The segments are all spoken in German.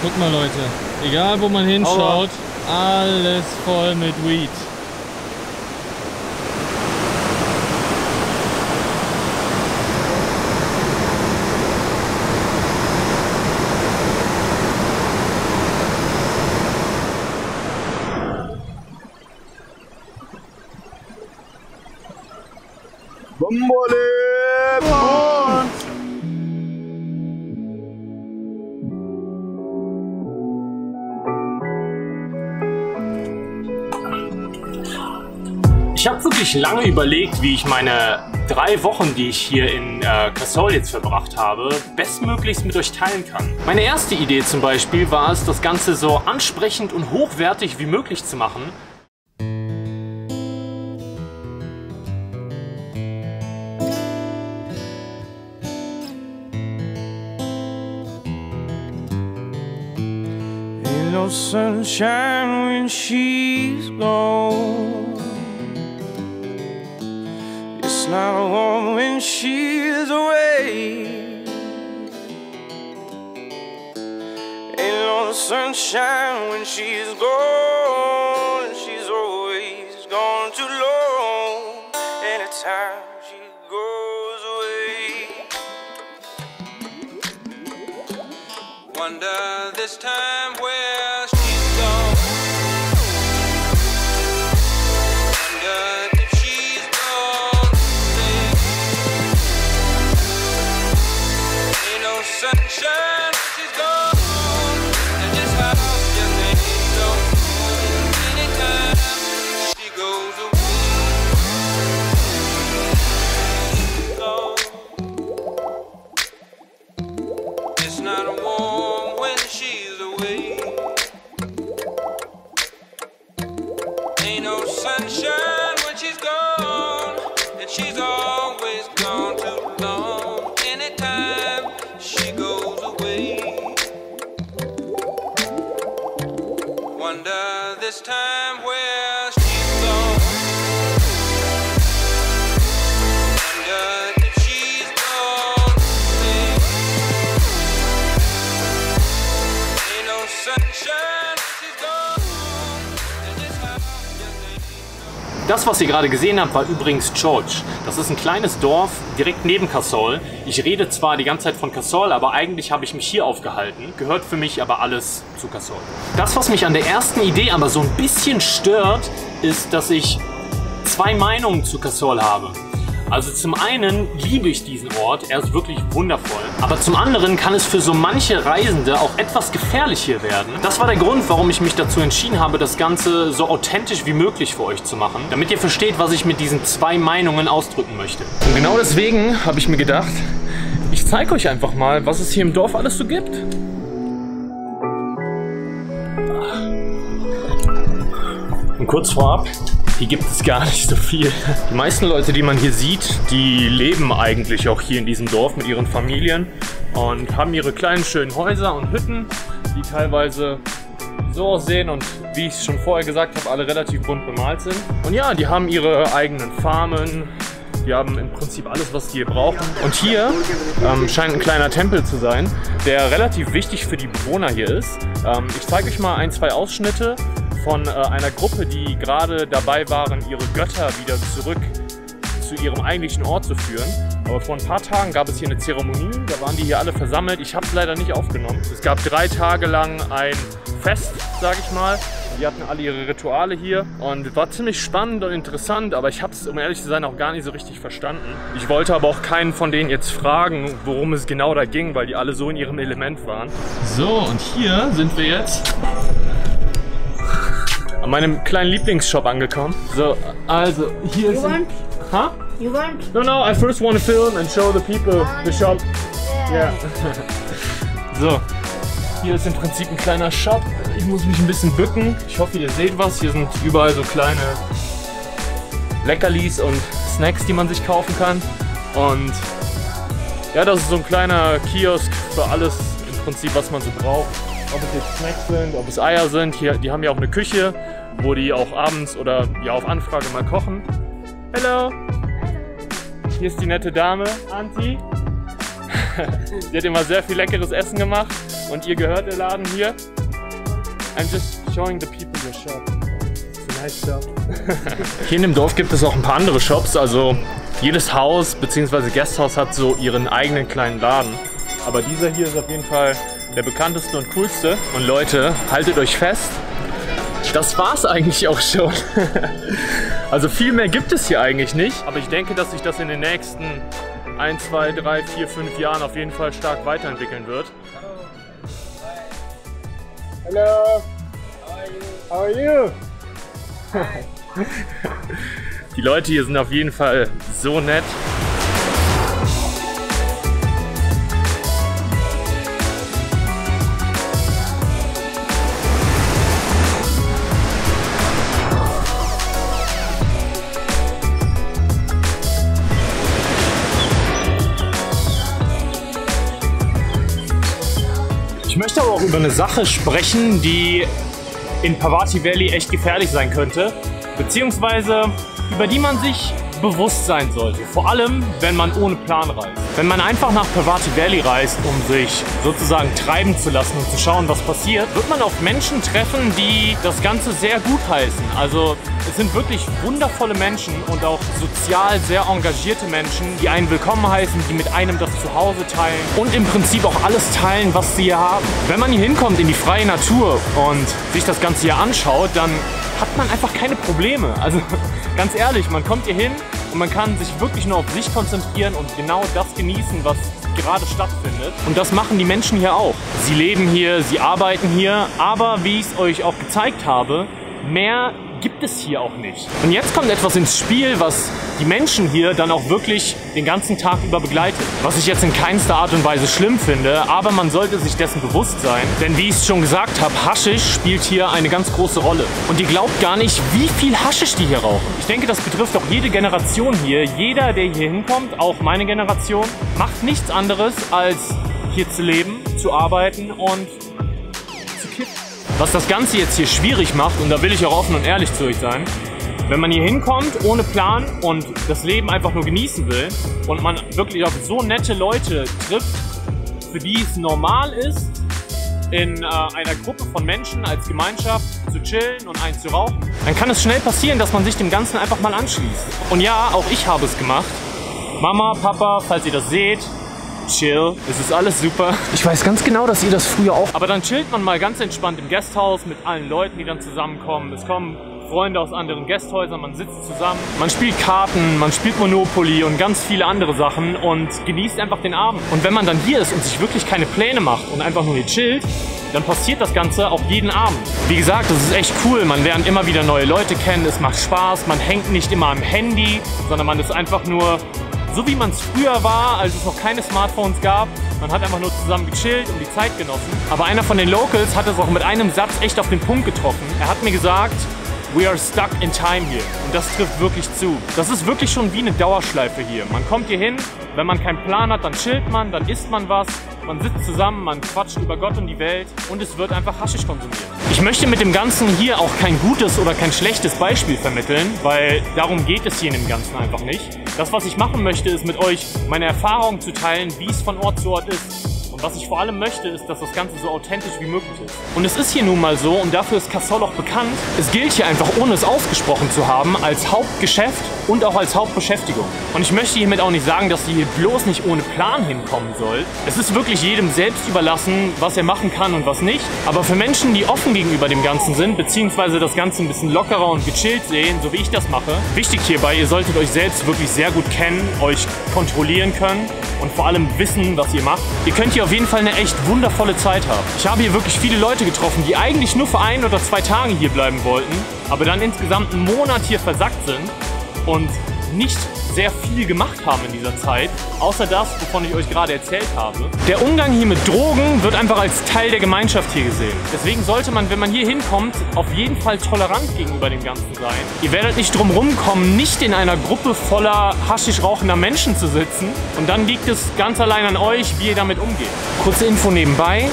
Guck mal, Leute. Egal, wo man hinschaut, alles voll mit Weed. Ich habe wirklich lange überlegt, wie ich meine 3 Wochen, die ich hier in Cassol jetzt verbracht habe, bestmöglichst mit euch teilen kann. Meine erste Idee zum Beispiel war es, das Ganze so ansprechend und hochwertig wie möglich zu machen. Ain't no sunshine when she's gone. It's not warm when she's away. Ain't no sunshine when she's gone. She's always gone too long. Anytime she goes away, wonder this time where she's gone. Sunshine, she's gone, and this house just ain't no home. Anytime she goes away, she's gone. It's not warm when she's away. Ain't no sunshine when she's gone, and she's always gone too long. Anytime she goes away, wonder this time where she's gone. Wonder if she's gone away. Ain't no sunshine, she's gone. And this house just ain't no. Das, was ihr gerade gesehen habt, war übrigens George. Das ist ein kleines Dorf direkt neben Cassol. Ich rede zwar die ganze Zeit von Cassol, aber eigentlich habe ich mich hier aufgehalten. Gehört für mich aber alles zu Cassol. Das, was mich an der ersten Idee aber so ein bisschen stört, ist, dass ich 2 Meinungen zu Cassol habe. Also zum einen liebe ich diesen Ort, er ist wirklich wundervoll. Aber zum anderen kann es für so manche Reisende auch etwas gefährlich hier werden. Das war der Grund, warum ich mich dazu entschieden habe, das Ganze so authentisch wie möglich für euch zu machen. Damit ihr versteht, was ich mit diesen 2 Meinungen ausdrücken möchte. Und genau deswegen habe ich mir gedacht, ich zeige euch einfach mal, was es hier im Dorf alles so gibt. Und kurz vorab, hier gibt es gar nicht so viel. Die meisten Leute, die man hier sieht, die leben eigentlich auch hier in diesem Dorf mit ihren Familien und haben ihre kleinen schönen Häuser und Hütten, die teilweise so aussehen und wie ich es schon vorher gesagt habe, alle relativ bunt bemalt sind. Und ja, die haben ihre eigenen Farmen, die haben im Prinzip alles, was die hier brauchen. Und hier scheint ein kleiner Tempel zu sein, der relativ wichtig für die Bewohner hier ist. Ich zeige euch mal 1, 2 Ausschnitte von einer Gruppe, die gerade dabei waren, ihre Götter wieder zurück zu ihrem eigentlichen Ort zu führen. Aber vor ein paar Tagen gab es hier eine Zeremonie, da waren die hier alle versammelt. Ich habe es leider nicht aufgenommen. Es gab 3 Tage lang ein Fest, sage ich mal. Die hatten alle ihre Rituale hier und war ziemlich spannend und interessant, aber ich habe es, um ehrlich zu sein, auch gar nicht so richtig verstanden. Ich wollte aber auch keinen von denen jetzt fragen, worum es genau da ging, weil die alle so in ihrem Element waren. So, und hier sind wir jetzt an meinem kleinen Lieblingsshop angekommen. So, also hier ist... Huh? You want? No, I first want to film and show the people the shop. Yeah. So, hier ist im Prinzip ein kleiner Shop. Ich muss mich ein bisschen bücken. Ich hoffe, ihr seht was. Hier sind überall so kleine Leckerlis und Snacks, die man sich kaufen kann. Und ja, das ist so ein kleiner Kiosk für alles im Prinzip, was man so braucht. Ob es jetzt Snacks sind, ob es Eier sind. Hier, die haben ja auch eine Küche, wo die auch abends oder ja auf Anfrage mal kochen. Hello! Hier ist die nette Dame, Anti. Sie hat immer sehr viel leckeres Essen gemacht und ihr gehört der Laden hier. I'm just showing the people your shop. It's a nice shop. Hier in dem Dorf gibt es auch ein paar andere Shops, also jedes Haus bzw. Gasthaus hat so ihren eigenen kleinen Laden. Aber dieser hier ist auf jeden Fall der bekannteste und coolste. Und Leute, haltet euch fest, das war's eigentlich auch schon. Also viel mehr gibt es hier eigentlich nicht. Aber ich denke, dass sich das in den nächsten 1, 2, 3, 4, 5 Jahren auf jeden Fall stark weiterentwickeln wird. Hello. How are you? Die Leute hier sind auf jeden Fall so nett. Ich möchte aber auch über eine Sache sprechen, die in Parvati Valley echt gefährlich sein könnte, beziehungsweise über die man sich bewusst sein sollte. Vor allem, wenn man ohne Plan reist. Wenn man einfach nach Parvati Valley reist, um sich sozusagen treiben zu lassen und zu schauen, was passiert, wird man auf Menschen treffen, die das Ganze sehr gut heißen. Also es sind wirklich wundervolle Menschen und auch sozial sehr engagierte Menschen, die einen willkommen heißen, die mit einem das Zuhause teilen und im Prinzip auch alles teilen, was sie hier haben. Wenn man hier hinkommt in die freie Natur und sich das Ganze hier anschaut, dann hat man einfach keine Probleme. Also ganz ehrlich, man kommt hier hin und man kann sich wirklich nur auf sich konzentrieren und genau das genießen, was gerade stattfindet. Und das machen die Menschen hier auch. Sie leben hier, sie arbeiten hier, aber wie ich es euch auch gezeigt habe, mehr gibt es hier auch nicht. Und jetzt kommt etwas ins Spiel, was die Menschen hier dann auch wirklich den ganzen Tag über begleitet. Was ich jetzt in keinster Art und Weise schlimm finde, aber man sollte sich dessen bewusst sein. Denn wie ich es schon gesagt habe, Haschisch spielt hier eine ganz große Rolle. Und ihr glaubt gar nicht, wie viel Haschisch die hier rauchen. Ich denke, das betrifft auch jede Generation hier. Jeder, der hier hinkommt, auch meine Generation, macht nichts anderes, als hier zu leben, zu arbeiten und zu kiffen. Was das Ganze jetzt hier schwierig macht, und da will ich auch offen und ehrlich zu euch sein, wenn man hier hinkommt ohne Plan und das Leben einfach nur genießen will und man wirklich auf so nette Leute trifft, für die es normal ist, in einer Gruppe von Menschen als Gemeinschaft zu chillen und einen zu rauchen, dann kann es schnell passieren, dass man sich dem Ganzen einfach mal anschließt. Und ja, auch ich habe es gemacht. Mama, Papa, falls ihr das seht, chill, es ist alles super. Ich weiß ganz genau, dass ihr das früher auch... Aber dann chillt man mal ganz entspannt im Gasthaus mit allen Leuten, die dann zusammenkommen. Es kommen Freunde aus anderen Gasthäusern, man sitzt zusammen, man spielt Karten, man spielt Monopoly und ganz viele andere Sachen und genießt einfach den Abend. Und wenn man dann hier ist und sich wirklich keine Pläne macht und einfach nur hier chillt, dann passiert das Ganze auch jeden Abend. Wie gesagt, das ist echt cool, man lernt immer wieder neue Leute kennen, es macht Spaß, man hängt nicht immer am Handy, sondern man ist einfach nur so, wie man es früher war, als es noch keine Smartphones gab. Man hat einfach nur zusammen gechillt und die Zeit genossen. Aber einer von den Locals hat es auch mit einem Satz echt auf den Punkt getroffen. Er hat mir gesagt, we are stuck in time here. Und das trifft wirklich zu. Das ist wirklich schon wie eine Dauerschleife hier. Man kommt hier hin, wenn man keinen Plan hat, dann chillt man, dann isst man was, man sitzt zusammen, man quatscht über Gott und die Welt und es wird einfach Haschisch konsumiert. Ich möchte mit dem Ganzen hier auch kein gutes oder kein schlechtes Beispiel vermitteln, weil darum geht es hier in dem Ganzen einfach nicht. Das, was ich machen möchte, ist mit euch meine Erfahrungen zu teilen, wie es von Ort zu Ort ist. Und was ich vor allem möchte, ist, dass das Ganze so authentisch wie möglich ist. Und es ist hier nun mal so, und dafür ist Kassel auch bekannt, es gilt hier einfach, ohne es ausgesprochen zu haben, als Hauptgeschäft und auch als Hauptbeschäftigung. Und ich möchte hiermit auch nicht sagen, dass ihr hier bloß nicht ohne Plan hinkommen sollt. Es ist wirklich jedem selbst überlassen, was er machen kann und was nicht. Aber für Menschen, die offen gegenüber dem Ganzen sind, beziehungsweise das Ganze ein bisschen lockerer und gechillt sehen, so wie ich das mache, wichtig hierbei, ihr solltet euch selbst wirklich sehr gut kennen, euch kontrollieren können und vor allem wissen, was ihr macht. Ihr könnt hier auf jeden Fall eine echt wundervolle Zeit haben. Ich habe hier wirklich viele Leute getroffen, die eigentlich nur für 1 oder 2 Tage hier bleiben wollten, aber dann insgesamt einen Monat hier versackt sind und nicht sehr viel gemacht haben in dieser Zeit, außer das, wovon ich euch gerade erzählt habe. Der Umgang hier mit Drogen wird einfach als Teil der Gemeinschaft hier gesehen. Deswegen sollte man, wenn man hier hinkommt, auf jeden Fall tolerant gegenüber dem Ganzen sein. Ihr werdet nicht drum rumkommen, nicht in einer Gruppe voller haschisch rauchender Menschen zu sitzen und dann liegt es ganz allein an euch, wie ihr damit umgeht. Kurze Info nebenbei.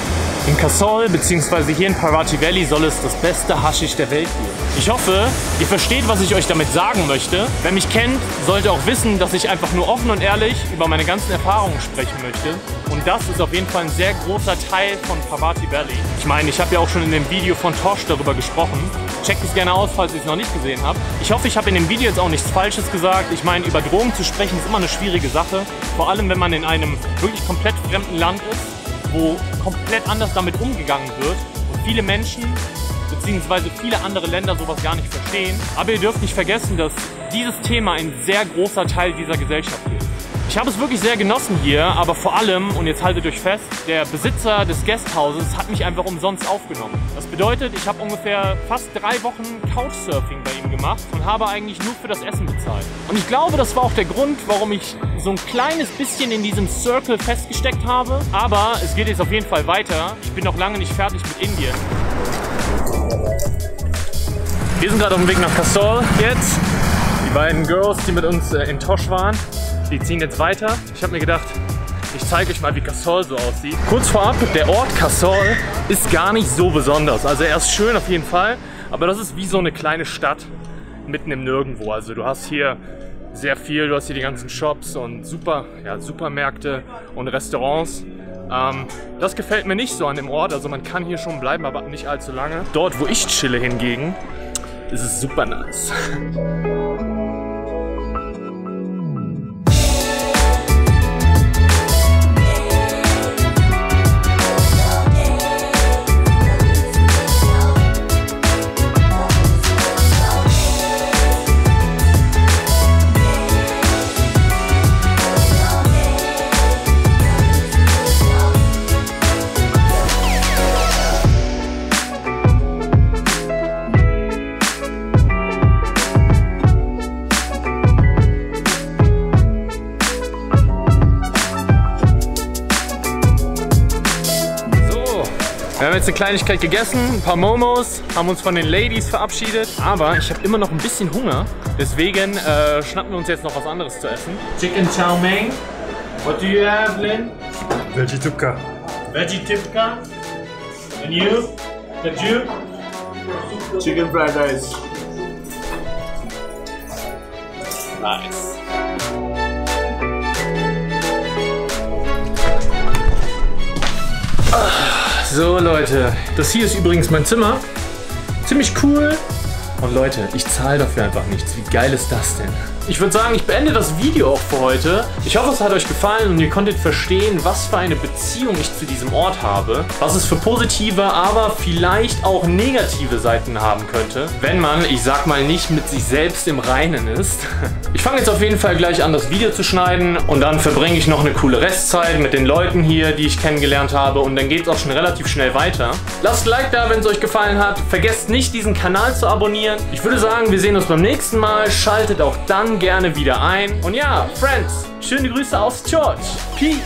In Kasol bzw. hier in Parvati Valley soll es das beste Haschisch der Welt geben. Ich hoffe, ihr versteht, was ich euch damit sagen möchte. Wer mich kennt, sollte auch wissen, dass ich einfach nur offen und ehrlich über meine ganzen Erfahrungen sprechen möchte. Und das ist auf jeden Fall ein sehr großer Teil von Parvati Valley. Ich meine, ich habe ja auch schon in dem Video von Tosh darüber gesprochen. Checkt es gerne aus, falls ihr es noch nicht gesehen habt. Ich hoffe, ich habe in dem Video jetzt auch nichts Falsches gesagt. Ich meine, über Drogen zu sprechen ist immer eine schwierige Sache. Vor allem, wenn man in einem wirklich komplett fremden Land ist, wo komplett anders damit umgegangen wird und viele Menschen bzw. viele andere Länder sowas gar nicht verstehen. Aber ihr dürft nicht vergessen, dass dieses Thema ein sehr großer Teil dieser Gesellschaft ist. Ich habe es wirklich sehr genossen hier, aber vor allem, und jetzt haltet euch fest, der Besitzer des Guesthauses hat mich einfach umsonst aufgenommen. Das bedeutet, ich habe ungefähr fast 3 Wochen Couchsurfing bei ihm gemacht und habe eigentlich nur für das Essen bezahlt. Und ich glaube, das war auch der Grund, warum ich so ein kleines bisschen in diesem Circle festgesteckt habe. Aber es geht jetzt auf jeden Fall weiter. Ich bin noch lange nicht fertig mit Indien. Wir sind gerade auf dem Weg nach Kasol jetzt. Die beiden Girls, die mit uns in Tosh waren, die ziehen jetzt weiter. Ich habe mir gedacht, ich zeige euch mal, wie Kasol so aussieht. Kurz vorab, der Ort Kasol ist gar nicht so besonders. Also er ist schön auf jeden Fall, aber das ist wie so eine kleine Stadt mitten im Nirgendwo. Also du hast hier sehr viel, du hast hier die ganzen Shops und Supermärkte und Restaurants. Das gefällt mir nicht so an dem Ort, also man kann hier schon bleiben, aber nicht allzu lange. Dort, wo ich chille hingegen, ist es super nice. Wir haben jetzt eine Kleinigkeit gegessen, ein paar Momos, haben uns von den Ladies verabschiedet, aber ich habe immer noch ein bisschen Hunger, deswegen schnappen wir uns jetzt noch was anderes zu essen. Chicken Chow Mein. What do you have, Lin? Veggie Tukka. Veggie Tikka. And you? Kaju? Chicken fried rice. Nice. So Leute, das hier ist übrigens mein Zimmer. Ziemlich cool. Und Leute, ich zahle dafür einfach nichts. Wie geil ist das denn? Ich würde sagen, ich beende das Video auch für heute. Ich hoffe, es hat euch gefallen und ihr konntet verstehen, was für eine Beziehung ich zu diesem Ort habe. Was es für positive, aber vielleicht auch negative Seiten haben könnte, wenn man, ich sag mal, nicht mit sich selbst im Reinen ist. Ich fange jetzt auf jeden Fall gleich an, das Video zu schneiden und dann verbringe ich noch eine coole Restzeit mit den Leuten hier, die ich kennengelernt habe und dann geht es auch schon relativ schnell weiter. Lasst ein Like da, wenn es euch gefallen hat. Vergesst nicht, diesen Kanal zu abonnieren. Ich würde sagen, wir sehen uns beim nächsten Mal. Schaltet auch dann gerne wieder ein. Und ja, Friends, schöne Grüße aus George. Peace!